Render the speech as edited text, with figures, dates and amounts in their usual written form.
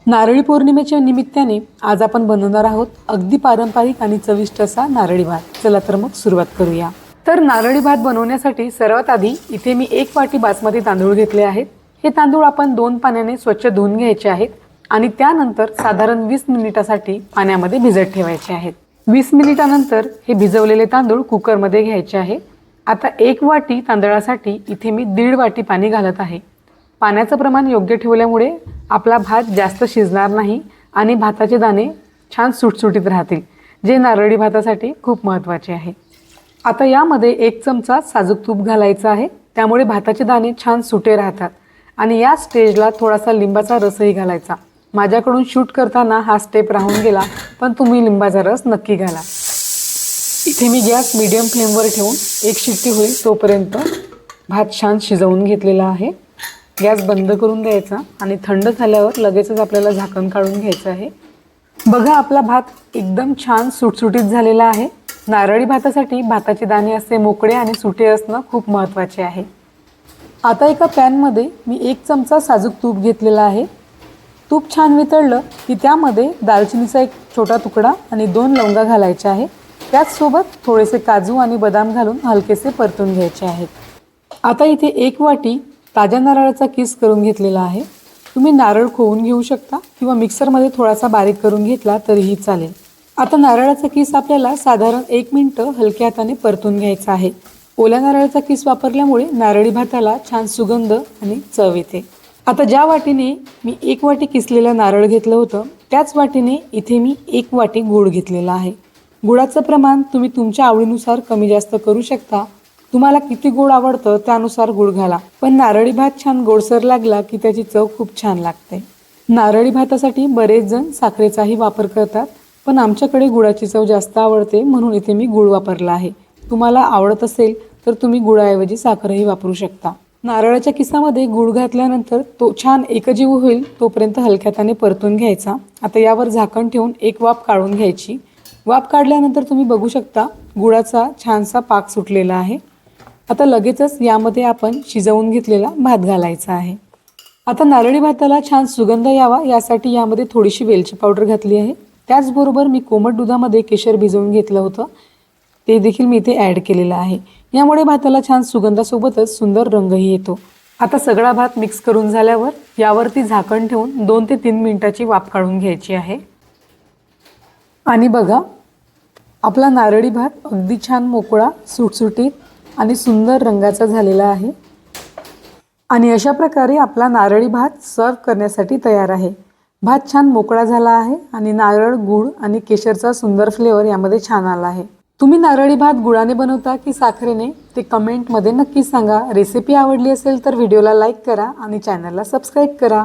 नारळी पौर्णिमेच्या निमित्ताने आज आपण बनवणार आहोत अगदी पारंपरिक आणि चविष्ट असा नारळी भात। चला तर मग सुरुवात करूया। तर नारळी भात बनवण्यासाठी सर्वात आधी इथे मी 1 वाटी बासमती तांदूळ घेतले आहेत। हे तांदूळ आपण 2 पाण्याने स्वच्छ धुवून घ्यायचे आहेत आणि त्यानंतर साधारण 20 मिनिटांसाठी पाण्यामध्ये भिजत ठेवायचे आहेत। 20 मिनिटांनंतर हे भिजवलेले तांदूळ कुकरमध्ये घ्यायचे आहे। आता 1 वाटी तांदळासाठी इथे मी 1.5 वाटी पाणी घालत आहे। पाण्याचं प्रमाण योग्य ठेवल्यामुळे आपला भात जास्त शिजणार नाही आणि भाताचे दाणे छान सुटसुटीत राहतील, जे नारळी भातासाठी खूप महत्त्वाचे आहे। आता यामध्ये 1 चमचा साजूक तूप घालायचं आहे, त्यामुळे भाताचे दाणे छान सुटे राहतात। आणि या स्टेजला थोडासा लिंबाचा रसही घालायचा। माझ्याकडून शूट करताना हा स्टेप राहून गेला, पण तुम्ही लिंबाचा रस नक्की घाला। इथे मी गॅस मीडियम फ्लेमवर ठेवून 1 शिट्टी होईल तोपर्यंत भात छान शिजवून घेतलेला आहे। गॅस बंद करून द्यायचा आणि थंड झाल्यावर लगेचच आपल्याला झाकण काढून घ्यायचं आहे। बघा, आपला भात एकदम छान सुटसुटीत झालेला आहे। नारळी भातासाठी भाताचे दाणे असे मोकळे आणि सुटे असणं खूप महत्त्वाचे आहे। आता एका पॅनमध्ये मी 1 चमचा साजूक तूप घेतलेला आहे। तूप छान वितळलं की त्यामध्ये दालचिनीचा 1 छोटा तुकडा आणि 2 लवंगा घालायच्या आहे। त्याचसोबत थोडेसे काजू आणि बदाम घालून हलकेसे परतून घ्यायचे आहेत। आता इथे 1 वाटी ताज्या नारळाचा किस करून घेतलेला आहे। तुम्ही नारळ खोवून घेऊ शकता किंवा मिक्सरमध्ये थोडासा बारीक करून घेतला तरीही चालेल। आता नारळाचा किस आपल्याला साधारण 1 मिनिट हलक्या हाताने परतून घ्यायचा आहे। ओल्या नारळाचा किस वापरल्यामुळे नारळी भाताला छान सुगंध आणि चव येते। आता ज्या वाटीने मी 1 वाटी किसलेलं नारळ घेतलं होतं, त्याच वाटीने इथे मी 1 वाटी गूळ घेतलेला आहे। गुळाचं प्रमाण तुम्ही तुमच्या आवडीनुसार कमी जास्त करू शकता। तुम्हाला किती गोड आवडतं त्यानुसार गूळ घाला, पण नारळी भात छान गोडसर लागला की त्याची चव खूप छान लागते। नारळी भातासाठी बरेच जण साखरेचाही वापर करतात, पण आमच्याकडे गुळाची चव जास्त आवडते म्हणून इथे मी गूळ वापरला आहे। तुम्हाला आवडत असेल तर तुम्ही गुळाऐवजी साखरही वापरू शकता। नारळाच्या किसामध्ये गूळ घातल्यानंतर तो छान एकजीव होईल तोपर्यंत हलक्या हाताने परतून घ्यायचा। आता यावर झाकण ठेवून 1 वाफ काढून घ्यायची। वाफ काढल्यानंतर तुम्ही बघू शकता गुळाचा छानसा पाक सुटलेला आहे। आता लगेचच यामध्ये आपण शिजवून घेतलेला भात घालायचा आहे। आता नारळी भाताला छान सुगंध यावा यासाठी यामध्ये थोडीशी वेलची पावडर घातली आहे। त्याचबरोबर मी कोमट दुधामध्ये केशर भिजवून घेतलं होतं, ते देखील मी इथे ॲड केलेलं आहे। यामुळे भाताला छान सुगंधासोबतच सुंदर रंगही येतो। आता सगळा भात मिक्स करून झाल्यावर यावरती झाकण ठेवून 2 ते 3 मिनिटाची वाफ काढून घ्यायची आहे। आणि बघा, आपला नारळी भात अगदी छान मोकळा, सुटसुटीत आणि सुंदर रंगाचा झालेला आहे। आणि अशा प्रकारे आपला नारळी भात सर्व करण्यासाठी तयार आहे। भात छान मोकळा झाला आहे आणि नारळ, गूळ आणि केशरचा सुंदर फ्लेवर यामध्ये छान आला आहे। तुम्ही नारळी भात गुळाने बनवता की साखरेने ते कमेंटमध्ये नक्की सांगा। रेसिपी आवडली असेल तर व्हिडिओला लाईक करा आणि चॅनलला सबस्क्राईब करा।